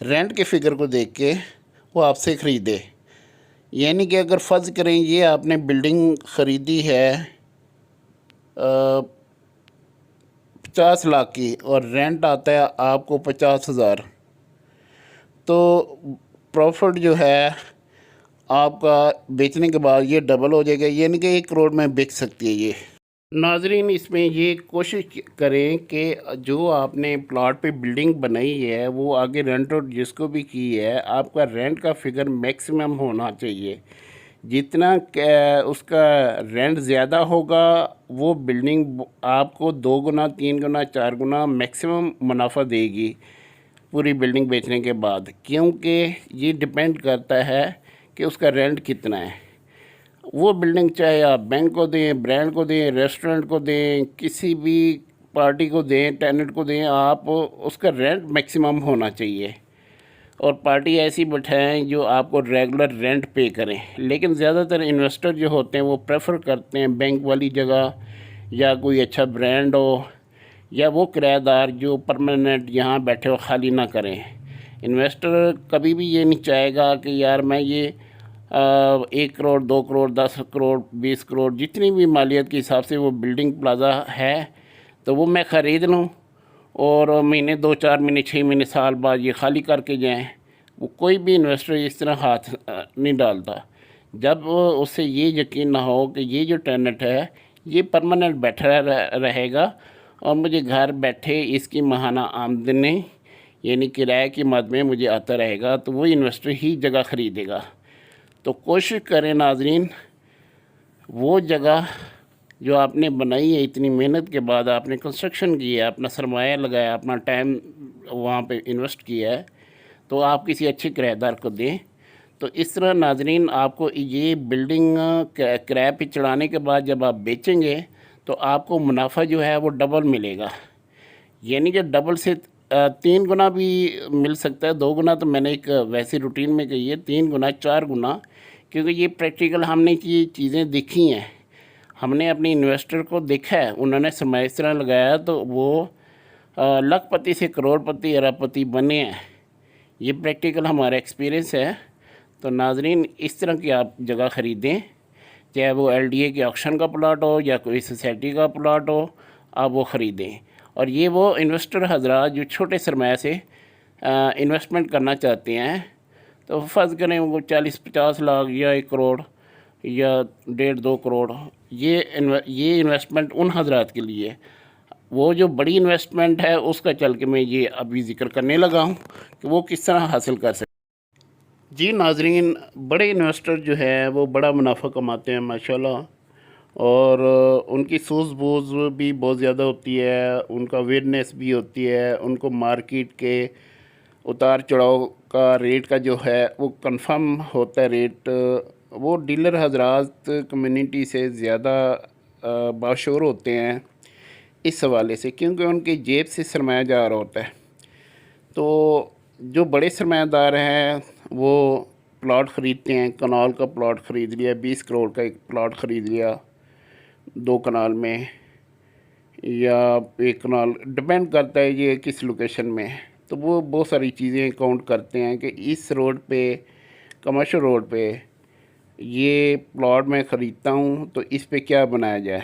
Rent کے figure کو دیکھ کے وہ آپ سے خریدے. یعنی کہ اگر فرض کریں یہ آپ نے بلڈنگ خریدی ہے 50 لاکھ کی اور رینٹ آتا ہے آپ کو 50,000، تو پروفٹ جو ہے آپ کا بیچنے کے بعد یہ ڈبل ہو جائے گا، یعنی کہ 1 کروڑ میں بک سکتی ہے یہ. ناظرین اس میں یہ کوشش کریں کہ جو آپ نے پلاٹ پہ بلڈنگ بنائی ہے وہ آگے رینٹ آؤٹ جس کو بھی کی ہے، آپ کا رینٹ کا فگر میکسیمم ہونا چاہیے. جتنا اس کا رینٹ زیادہ ہوگا وہ بلڈنگ آپ کو 2 گنا 3 گنا 4 گنا میکسیمم منافع دے گی پوری بلڈنگ بیچنے کے بعد، کیونکہ یہ ڈپینڈ کرتا ہے کہ اس کا رینٹ کتنا ہے. وہ بلڈنگ چاہے آپ بینک کو دیں، برانڈ کو دیں، ریسٹورنٹ کو دیں، کسی بھی پارٹی کو دیں، ٹیننٹ کو دیں، آپ اس کا رینٹ میکسیمم ہونا چاہیے. اور پارٹی ایسی بٹھائیں جو آپ کو ریگولر رینٹ پے کریں. لیکن زیادہ تر انویسٹر جو ہوتے ہیں وہ پریفر کرتے ہیں بینک والی جگہ یا کوئی اچھا برانڈ ہو، یا وہ کرایہ دار جو پرماننٹ یہاں بیٹھے ہو خالی نہ کریں. انویسٹر کبھی بھی یہ نہیں چاہے گا کہ یار میں یہ 1 کروڑ 2 کروڑ 10 کروڑ 20 کروڑ جتنی بھی مالیت کے حساب سے وہ بلڈنگ پلازا ہے تو وہ میں خرید لوں اور مہینے 2 4 مہینے 6 مہینے سال بعد یہ خالی کر کے جائیں. وہ کوئی بھی انویسٹر اس طرح ہاتھ نہیں ڈالتا جب اس سے یہ یقین نہ ہو کہ یہ جو ٹیننٹ ہے یہ پرماننٹ بیٹھا رہے گا اور مجھے گھر بیٹھے اس کی ماہانہ آمدنی یعنی کرائے کی مد میں مجھے آتا رہے گا، تو وہ انویسٹر ہی جگہ خریدے گا. تو کوشش کریں ناظرین وہ جگہ جو آپ نے بنائی ہے، اتنی محنت کے بعد آپ نے کنسٹرکشن کی ہے، اپنا سرمایہ لگایا، اپنا ٹائم وہاں پہ انویسٹ کیا ہے، تو آپ کسی اچھے کرایہ دار کو دیں. تو اس طرح ناظرین آپ کو یہ بلڈنگ کرایہ پہ چڑھانے کے بعد جب آپ بیچیں گے تو آپ کو منافع جو ہے وہ ڈبل ملے گا. یعنی کہ ڈبل سے 3 گنا بھی مل سکتا ہے. 2 گنا تو میں نے ایک ویسی روٹین میں کہی ہے، 3 گنا 4 گنا، کیونکہ یہ پریکٹیکل ہم نے یہ چیزیں دیکھی ہیں. ہم نے اپنے انویسٹر کو دیکھا ہے، انہوں نے سرمایہ اس طرح لگایا تو وہ لاکھ پتی سے کروڑ پتی ارب پتی بنے ہیں. یہ پریکٹیکل ہمارا ایکسپیرینس ہے. تو ناظرین اس طرح کی آپ جگہ خریدیں، چاہے وہ LDA کے آکشن کا پلاٹ ہو یا کوئی سوسائٹی کا پلاٹ ہو، آپ وہ خریدیں. اور یہ وہ انویسٹر حضرات جو چھوٹے سرمایہ سے انویسٹمنٹ کرنا چاہتے ہیں، تو فرض کریں وہ 40-50 لاکھ یا 1 کروڑ یا 1.5-2 کروڑ، یہ انویسٹمنٹ ان حضرات کے لیے. وہ جو بڑی انویسٹمنٹ ہے اس کا چل کے میں یہ ابھی ذکر کرنے لگا ہوں کہ وہ کس طرح حاصل کر سکتے. جی ناظرین، بڑے انویسٹر جو ہیں وہ بڑا منافع کماتے ہیں ماشاءاللہ، اور ان کی سوجھ بوجھ بھی بہت زیادہ ہوتی ہے، ان کا اویئرنیس بھی ہوتی ہے، ان کو مارکیٹ کے اتار چڑھاؤ کا ریٹ کا جو ہے وہ کنفرم ہوتا ہے ریٹ. وہ ڈیلر حضرات کمیونٹی سے زیادہ باشعور ہوتے ہیں اس حوالے سے، کیونکہ ان کی جیب سے سرمایہ جا رہا ہوتا ہے. تو جو بڑے سرمایہ دار ہیں وہ پلاٹ خریدتے ہیں. کنال کا پلاٹ خرید لیا، 20 کروڑ کا ایک پلاٹ خرید لیا 2 کنال میں یا 1 کنال، ڈپینڈ کرتا ہے یہ کس لوکیشن میں. تو وہ بہت ساری چیزیں کاؤنٹ کرتے ہیں کہ اس روڈ پہ، کمرشل روڈ پہ یہ پلاٹ میں خریدتا ہوں تو اس پہ کیا بنایا جائے،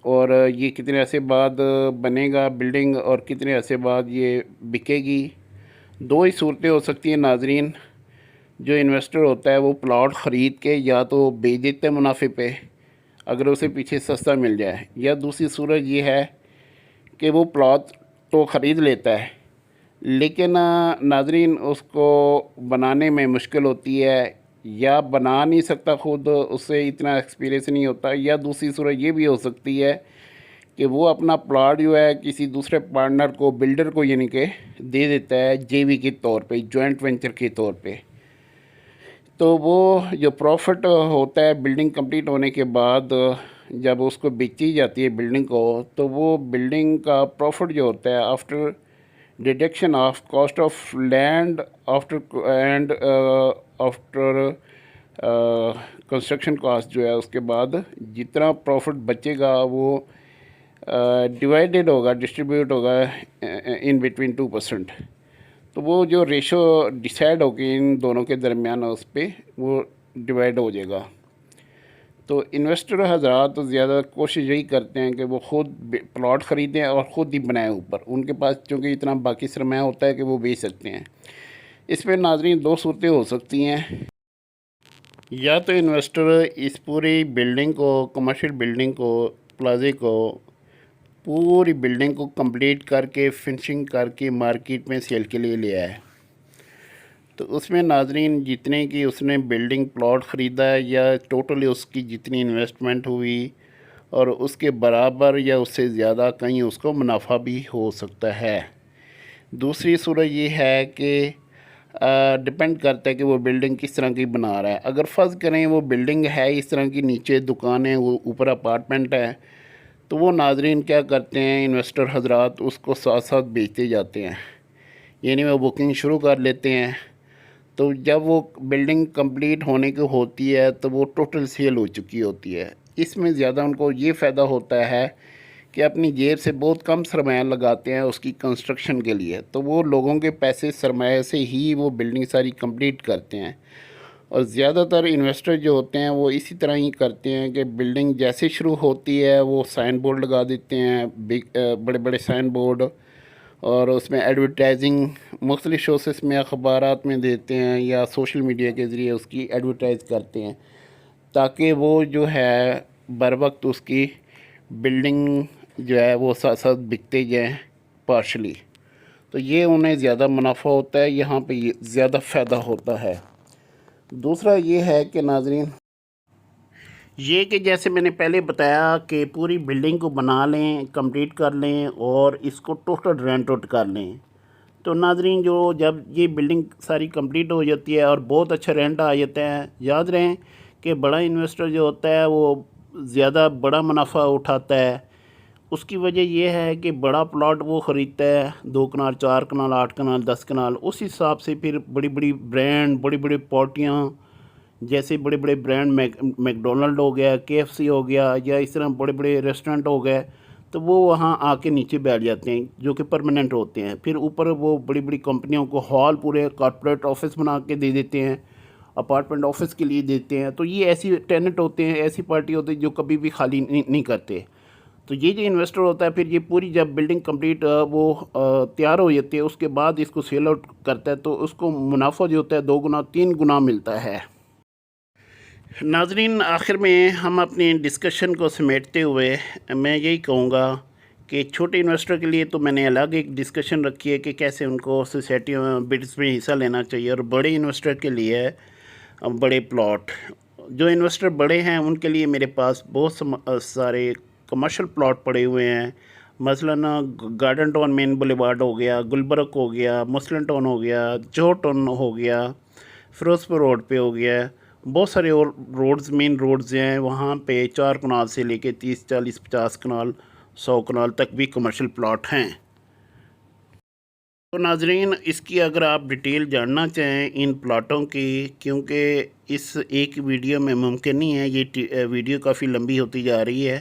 اور یہ کتنے عرصے بعد بنے گا بلڈنگ، اور کتنے عرصے بعد یہ بکے گی. 2 ہی صورتیں ہو سکتی ہیں ناظرین. جو انویسٹر ہوتا ہے وہ پلاٹ خرید کے یا تو بیچ دیتے ہیں منافع پہ اگر اسے پیچھے سستا مل جائے، یا دوسری صورت یہ ہے کہ وہ پلاٹ تو خرید لیتا ہے لیکن ناظرین اس کو بنانے میں مشکل ہوتی ہے، یا بنا نہیں سکتا خود، اس سے اتنا ایکسپیرینس نہیں ہوتا. یا دوسری صورت یہ بھی ہو سکتی ہے کہ وہ اپنا پلاٹ جو ہے کسی دوسرے پارٹنر کو، بلڈر کو یعنی کہ دے دیتا ہے JV کے طور پہ، جوائنٹ وینچر کے طور پہ. تو وہ جو پروفٹ ہوتا ہے بلڈنگ کمپلیٹ ہونے کے بعد جب اس کو بیچی جاتی ہے بلڈنگ کو، تو وہ بلڈنگ کا پروفٹ جو ہوتا ہے after deduction of cost of land after construction cost جو ہے، اس کے بعد جتنا پروفٹ بچے گا وہ ڈیوائیڈڈ ہوگا، ڈسٹریبیوٹ ہوگا ان بٹوین 2%. تو وہ جو ریشو ڈیسائیڈ ہوگی ان دونوں کے درمیان اس پہ وہ ڈیوائڈ ہو جائے گا۔ تو انویسٹر حضرات زیادہ کوشش یہی کرتے ہیں کہ وہ خود پلاٹ خریدیں اور خود ہی بنائیں اوپر، ان کے پاس چونکہ اتنا باقی سرمایہ ہوتا ہے کہ وہ بیچ سکتے ہیں۔ اس میں ناظرین دو صورتیں ہو سکتی ہیں، یا تو انویسٹر اس پوری بلڈنگ کو، کمرشل بلڈنگ کو، پلازے کو، پوری بلڈنگ کو کمپلیٹ کر کے فنشنگ کر کے مارکیٹ میں سیل کے لیے لے آئے، تو اس میں ناظرین جتنے کی اس نے بلڈنگ پلاٹ خریدا ہے یا ٹوٹلی اس کی جتنی انویسٹمنٹ ہوئی اور اس کے برابر یا اس سے زیادہ کہیں اس کو منافع بھی ہو سکتا ہے۔ دوسری صورت یہ ہے کہ ڈپینڈ کرتا ہے کہ وہ بلڈنگ کس طرح کی بنا رہا ہے۔ اگر فرض کریں وہ بلڈنگ ہے اس طرح کی، نیچے دکانیں، وہ اوپر اپارٹمنٹ ہے، تو وہ ناظرین کیا کرتے ہیں انویسٹر حضرات، اس کو ساتھ ساتھ بیچتے جاتے ہیں، یعنی وہ بکنگ شروع کر لیتے ہیں۔ تو جب وہ بلڈنگ کمپلیٹ ہونے کی ہوتی ہے تو وہ ٹوٹل سیل ہو چکی ہوتی ہے۔ اس میں زیادہ ان کو یہ فائدہ ہوتا ہے کہ اپنی جیب سے بہت کم سرمایہ لگاتے ہیں اس کی کنسٹرکشن کے لیے، تو وہ لوگوں کے پیسے سرمایہ سے ہی وہ بلڈنگ ساری کمپلیٹ کرتے ہیں۔ اور زیادہ تر انویسٹر جو ہوتے ہیں وہ اسی طرح ہی کرتے ہیں کہ بلڈنگ جیسے شروع ہوتی ہے وہ سائن بورڈ لگا دیتے ہیں، بڑے بڑے سائن بورڈ، اور اس میں ایڈورٹائزنگ مختلف شوسز میں، اخبارات میں دیتے ہیں یا سوشل میڈیا کے ذریعے اس کی ایڈورٹائز کرتے ہیں، تاکہ وہ جو ہے بر وقت اس کی بلڈنگ جو ہے وہ ساتھ ساتھ بکتے جائیں پارشلی، تو یہ انہیں زیادہ منافع ہوتا ہے، یہاں پہ زیادہ فائدہ ہوتا ہے۔ دوسرا یہ ہے کہ ناظرین یہ کہ جیسے میں نے پہلے بتایا کہ پوری بلڈنگ کو بنا لیں، کمپلیٹ کر لیں اور اس کو ٹوٹل رینٹ آؤٹ کر لیں، تو ناظرین جو جب یہ بلڈنگ ساری کمپلیٹ ہو جاتی ہے اور بہت اچھا رینٹ آ جاتا ہے، یاد رہیں کہ بڑا انویسٹر جو ہوتا ہے وہ زیادہ بڑا منافع اٹھاتا ہے۔ اس کی وجہ یہ ہے کہ بڑا پلاٹ وہ خریدتا ہے، 2 کنال، 4 کنال، 8 کنال، 10 کنال، اس حساب سے پھر بڑی بڑی برانڈ، بڑی بڑی پارٹیاں، جیسے بڑے بڑے برانڈ میک ڈونلڈ ہو گیا، KFC ہو گیا، یا اس طرح بڑے بڑے ریسٹورنٹ ہو گئے، تو وہ وہاں آ کے نیچے بیٹھ جاتے ہیں جو کہ پرماننٹ ہوتے ہیں۔ پھر اوپر وہ بڑی بڑی کمپنیوں کو ہال پورے کارپوریٹ آفس بنا کے دے دیتے ہیں، اپارٹمنٹ آفس کے لیے دیتے ہیں، تو یہ ایسی ٹیننٹ ہوتے ہیں، ایسی پارٹی ہوتی ہے جو کبھی بھی خالی نہیں کرتے۔ تو یہ جو انویسٹر ہوتا ہے پھر یہ پوری جب بلڈنگ کمپلیٹ وہ تیار ہو جاتی ہے اس کے بعد اس کو سیل آؤٹ کرتا ہے، تو اس کو منافع جو ہوتا ہے 2 گنا 3 گنا ملتا ہے۔ ناظرین آخر میں ہم اپنی ڈسکشن کو سمیٹتے ہوئے میں یہی کہوں گا کہ چھوٹے انویسٹر کے لیے تو میں نے الگ ایک ڈسکشن رکھی ہے کہ کیسے ان کو سوسائٹیوں میں بڈس میں حصہ لینا چاہیے، اور بڑے انویسٹر کے لیے بڑے پلاٹ، جو انویسٹر بڑے ہیں ان کے لیے میرے پاس بہت سارے کمرشل پلاٹ پڑے ہوئے ہیں، مثلاً گارڈن ٹاؤن مین بولیوارڈ ہو گیا، گلبرگ ہو گیا، مسلم ٹاؤن ہو گیا، جوہر ٹاؤن ہو گیا، فیروز پور روڈ پہ ہو گیا، بہت سارے اور روڈز، مین روڈز ہیں، وہاں پہ 4 کنال سے لے کے 30، 40، 50 کنال، 100 کنال تک بھی کمرشل پلاٹ ہیں۔ تو ناظرین اس کی اگر آپ ڈیٹیل جاننا چاہیں ان پلاٹوں کی، کیونکہ اس ایک ویڈیو میں ممکن نہیں ہے، یہ ویڈیو کافی لمبی ہوتی جا رہی ہے،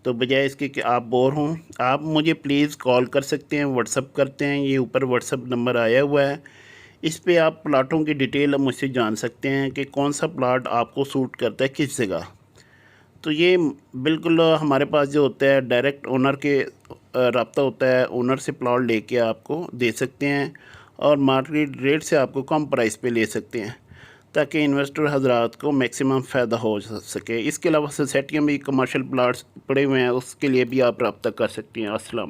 تو بجائے اس کے کہ آپ بور ہوں، آپ مجھے پلیز کال کر سکتے ہیں، واٹس اپ کرتے ہیں، یہ اوپر واٹس اپ نمبر آیا ہوا ہے، اس پہ آپ پلاٹوں کی ڈیٹیل مجھ سے جان سکتے ہیں کہ کون سا پلاٹ آپ کو سوٹ کرتا ہے کس جگہ۔ تو یہ بالکل ہمارے پاس جو ہوتا ہے ڈائریکٹ اونر کے رابطہ ہوتا ہے، اونر سے پلاٹ لے کے آپ کو دے سکتے ہیں، اور مارکیٹ ریٹ سے آپ کو کم پرائس پہ لے سکتے ہیں، تاکہ انویسٹر حضرات کو میکسیمم فائدہ ہو سکے۔ اس کے علاوہ سوسائٹیوں میں کمرشل پلاٹس پڑے ہوئے ہیں، اس کے لیے بھی آپ رابطہ کر سکتے ہیں۔ السلام۔